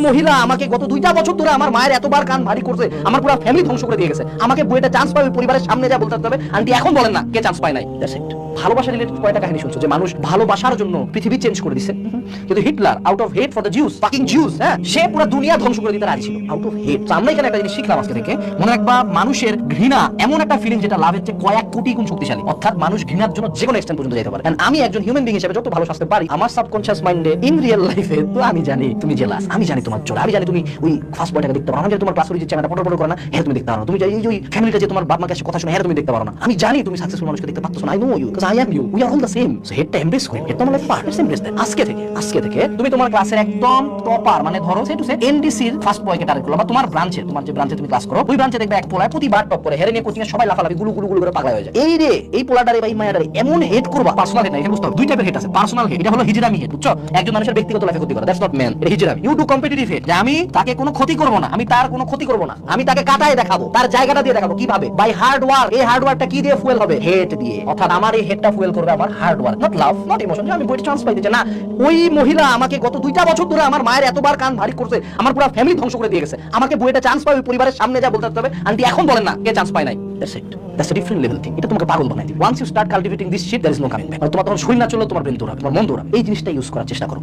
মহিলা আমাকে গত 2টা বছর ধরে আমার মায়ের এতবার কান ভারী করছে, আমার পুরো ফ্যামিলি ধ্বংস করে দিয়ে গেছে। আমাকে বইটা চান্স পাবে পরিবারের সামনে যা বলতে হবে, আন্টি এখন বলেন না কে চান্স পায় নাই। দ্যাটস ইট। ভালোবাসা রিলেটেড কয়টা কাহিনী শুনছো যে মানুষ ভালোবাসার জন্য পৃথিবী চেঞ্জ করে দিচ্ছে, কিন্তু Hitler out of hate for the Jews, fucking Jews, হ্যাঁ, সে পুরো দুনিয়া ধ্বংস করে দিতে রাজি ছিল আউট অফ হেট। আমরা এখানে একটা জিনিস শিখলাম আজকে থেকে, মনে রাখবা মানুষের ঘৃণা এমন একটা ফিলিং যেটা লাভের চেয়ে কয়েক কোটি গুণ শক্তিশালী। অর্থাৎ মানুষ ঘৃণার জন্য যে কোনো এক্সটেন্ট পর্যন্ত যেতে পারে। আমি একজন হিউম্যান বিং হিসেবে যত ভালো শাস্তে পারি, আমার সাবকনশিয়াস মাইন্ডে ইন রিয়েল লাইফে তো আমি জানি তুমি জেলাস, আমি জানি তোমার জোর, আমি জানি তুমি ওই ফার্স্ট বয়টাকে দেখতে পারো না, আমি জানি তোমার ক্লাস যে চ্যানেলটা পড়ো করে না, হ্যাঁ তুমি দেখতে পারো না, তুমি এই যে ফ্যামিলিটা যে তোমার বাপ মার কাছে কথা শুনে, হ্যাঁ তুমি দেখতে পারো না, আমি জানি তুমি সাকসেসফুল মানুষকে দেখতে পাচ্ছ না। I know you because I am you, we are all the same. So হেডটা এমব্রেস করো, হেডটা মানে পার্ট এমব্রেস দেন। আজকে থেকে তুমি তোমার ক্লাসের একদম টপার, মানে ধরো সে টু সে এনডিসির ফার্স্ট বয়কে টার্গেট করো, বা তোমার ব্রাঞ্চে, তোমার যে ব্রাঞ্চে তুমি ক্লাস করো ওই ব্রাঞ্চে দেখবে এক পোলায় প্রতিবার টপ করে, হেরে নিয়ে কোচিং এ সবাই লাফালাফি গুলু গুলু গুলু করে পাগলা হয়ে যায়। এই রে এই পোলাটারে বা এই মায়াটারে এমন হেড করবা, পার্সোনাল হেড না, এখানে বুঝতে হবে দুই টাইপের হেড আছে। পার্সোনাল হেড, এটা হলো হিজরামি হেড, বুঝছো? একজন মানুষের ব্যক্তিগত লাইফে ক্ষতি করা, দ্যাটস নট ম্যান, এটা হিজরামি। ইউ ডু কম্পিটিটিভ হেড, যে আমি তাকে কোনো ক্ষতি করব না, আমি তার কোনো ক্ষতি করব না, আমি তাকে কাটায় দেখাবো, তার জায়গাটা দিয়ে দেখাবো কিভাবে, বাই হার্ড ওয়ার্ক। এই হার্ড ওয়ার্কটা কি দিয়ে ফুয়েল হবে? হেড দিয়ে। অর্থাৎ আমার এই হেডটা ফুয়েল করবে আমার hard work, not love, not emotion. আমি বইটা চান্স পাইতে না, ওই মহিলা আমাকে গত 2টা বছর ধরে আমার মায়ের এতবার কান ভারী করছে, আমার পুরো ফ্যামিলি ধ্বংস করে দিয়ে গেছে। আমাকে বইটা চান্স পাবে পরিবারের সামনে যা বলতে হবে, আন্টি এখন বলেন না কে চান্স পায় নাই। That's it. That's a different level thing. এটা তোমাকে পাগল বানাই দিবে। Once you start cultivating this shit, there is no coming back. তোমার তখন শরীর না চললে তোমার ব্রেন দৌড়াবে, তোমার মন দৌড়াবে। এই জিনিসটা ইউজ করার চেষ্টা করো।